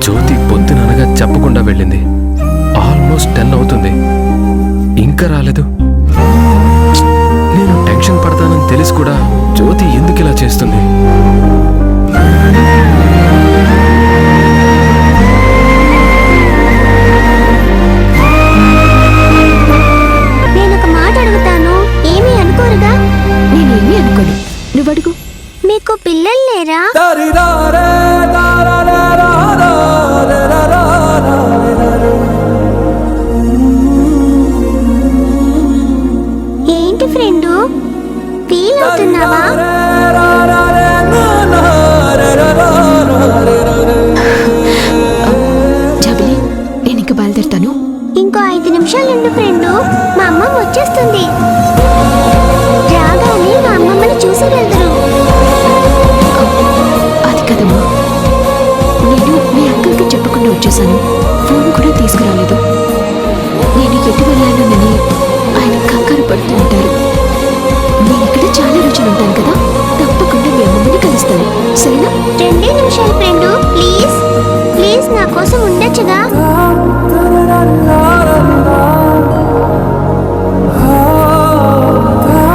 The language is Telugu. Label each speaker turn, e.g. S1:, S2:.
S1: జ్యోతి పొద్దుననగా చెప్పకుండా వెళ్ళింది. ఆల్మోస్ట్ 10 అవుతుంది, ఇంకా రాలేదు. నేను టెన్షన్ పడతానని తెలిసి కూడా జ్యోతి ఎందుకు ఇలా చేస్తుంది?
S2: నేను ఒక మాట అడుగుతాను, ఏమీ అనుకోరుగా?
S3: నేనేమీ అనుకోను, నువ్వడుగు.
S2: మీకు పిల్లలు లేరా? ఏంటి ఫ్రెండు, ఫీల్ అవుతున్నావా?
S3: జాబిలి, నేను ఇంక బయలుదేరుతాను.
S2: ఇంకో 5 నిమిషాలుండు ఫ్రెండు, మా అమ్మమ్మ వచ్చేస్తుంది. రాగానే మా అమ్మమ్మని చూసి వెళ్తారు.
S3: అది కదమ్మా, నేను మీ అంకుల్కి చెప్పకుండా వచ్చేసాను. ఫోన్ కూడా తీసుకురాలేదు. నేను ఎటు వెళ్ళానని ఆయన కంగారు పడుతూ ఉంటారు. నేను ఇక్కడ చాలా రోజులు ఉంటాను కదా, తప్పకుండా మీ అమ్మమ్మని కలుస్తాను, సరేనా?
S2: 2 నిమిషాలు ఫ్రెండు, ప్లీజ్ ప్లీజ్ నా కోసం ఉండొచ్చుగా.